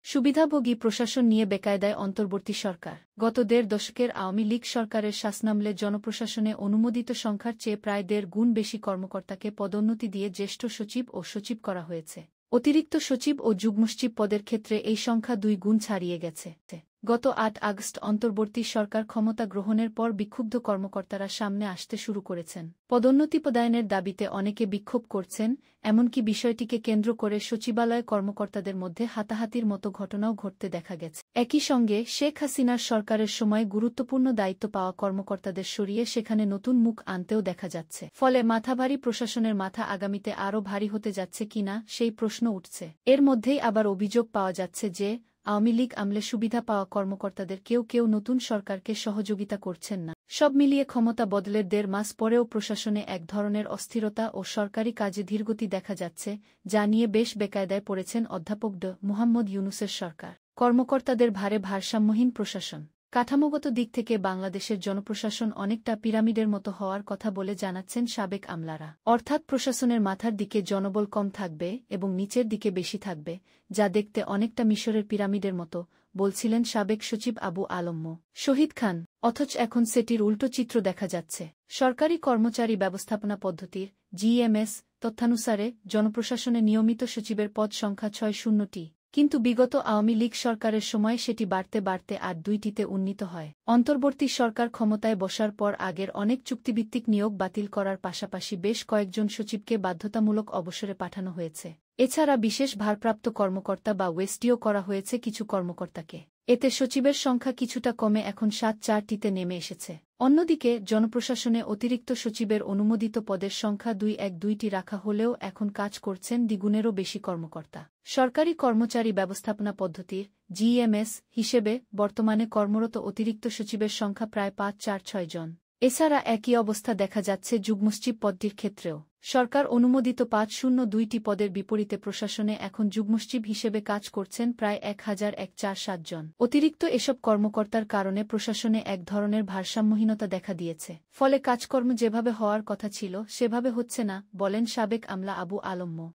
সুবিধাভোগী প্রশাসন নিয়ে বেকায়দায় অন্তর্বর্তী সরকার। গত ১.৫ দশকের আওয়ামী লীগ সরকারের শাসনামলে জনপ্রশাসনে অনুমোদিত সংখ্যার চেয়ে প্রায় ১.৫ গুণ বেশি কর্মকর্তাকে পদোন্নতি দিয়ে জ্যেষ্ঠ সচিব ও সচিব করা হয়েছে। অতিরিক্ত সচিব ও যুগ্মসচিব পদের ক্ষেত্রে এই সংখ্যা ২ গুণ ছাড়িয়ে গেছে। গত ৮ আগস্ট অন্তর্বর্তী সরকার ক্ষমতা গ্রহণের পর বিক্ষুব্ধ কর্মকর্তারা সামনে আসতে শুরু করেছেন। পদোন্নতি প্রদানের দাবিতে অনেকে বিক্ষোভ করছেন, এমনকি বিষয়টিকে কেন্দ্র করে সচিবালয় কর্মকর্তাদের মধ্যে হাতাহাতির মতো ঘটনাও ঘটতে দেখা গেছে। একই সঙ্গে শেখ হাসিনার সরকারের সময় গুরুত্বপূর্ণ দায়িত্ব পাওয়া কর্মকর্তাদের সরিয়ে সেখানে নতুন মুখ আনতেও দেখা যাচ্ছে। ফলে মাথাভারী প্রশাসনের মাথা আগামীতে আরও ভারী হতে যাচ্ছে কিনা সেই প্রশ্ন উঠছে। এর মধ্যেই আবার অভিযোগ পাওয়া যাচ্ছে যে আওয়ামী লীগ আমলে সুবিধা পাওয়া কর্মকর্তাদের কেউ কেউ নতুন সরকারকে সহযোগিতা করছেন না। সব মিলিয়ে ক্ষমতা বদলের ১.৫ মাস পরেও প্রশাসনে এক ধরনের অস্থিরতা ও সরকারি কাজে ধীরগতি দেখা যাচ্ছে, যা নিয়ে বেশ বেকায়দায় পড়েছেন অধ্যাপক ড. মুহাম্মদ ইউনূসের সরকার। কর্মকর্তাদের ভারে ভারসাম্যহীন প্রশাসন। কাঠামোগত দিক থেকে বাংলাদেশের জনপ্রশাসন অনেকটা পিরামিডের মতো হওয়ার কথা বলে জানাচ্ছেন সাবেক আমলারা। অর্থাৎ প্রশাসনের মাথার দিকে জনবল কম থাকবে এবং নিচের দিকে বেশি থাকবে, যা দেখতে অনেকটা মিশরের পিরামিডের মতো, বলছিলেন সাবেক সচিব আবু আলম মো. শহীদ খান। অথচ এখন সেটির উল্টো চিত্র দেখা যাচ্ছে। সরকারি কর্মচারী ব্যবস্থাপনা পদ্ধতির জিএমএস তথ্যানুসারে জনপ্রশাসনে নিয়মিত সচিবের পদ সংখ্যা ৬০টি। কিন্তু বিগত আওয়ামী লীগ সরকারের সময় সেটি বাড়তে বাড়তে আর ২টিতে উন্নীত হয়। অন্তর্বর্তী সরকার ক্ষমতায় বসার পর আগের অনেক চুক্তিভিত্তিক নিয়োগ বাতিল করার পাশাপাশি বেশ কয়েকজন সচিবকে বাধ্যতামূলক অবসরে পাঠানো হয়েছে। এছাড়া বিশেষ ভারপ্রাপ্ত কর্মকর্তা বা ওয়েস্টিও করা হয়েছে কিছু কর্মকর্তাকে। এতে সচিবের সংখ্যা কিছুটা কমে এখন ৭-৪টিতে নেমে এসেছে। অন্যদিকে জনপ্রশাসনে অতিরিক্ত সচিবের অনুমোদিত পদের সংখ্যা ২-১-২টি রাখা হলেও এখন কাজ করছেন দ্বিগুণেরও বেশি কর্মকর্তা। সরকারি কর্মচারী ব্যবস্থাপনা পদ্ধতির জিএমএস হিসেবে বর্তমানে কর্মরত অতিরিক্ত সচিবের সংখ্যা প্রায় ৫-৪-৬ জন। এছাড়া একই অবস্থা দেখা যাচ্ছে যুগ্মসচিব পদটির ক্ষেত্রেও। সরকার অনুমোদিত ৫০২টি পদের বিপরীতে প্রশাসনে এখন যুগ্মসচিব হিসেবে কাজ করছেন প্রায় ১,১৪৭ জন। অতিরিক্ত এসব কর্মকর্তার কারণে প্রশাসনে এক ধরনের ভারসাম্যহীনতা দেখা দিয়েছে। ফলে কাজকর্ম যেভাবে হওয়ার কথা ছিল সেভাবে হচ্ছে না, বলেন সাবেক আমলা আবু আলম মো.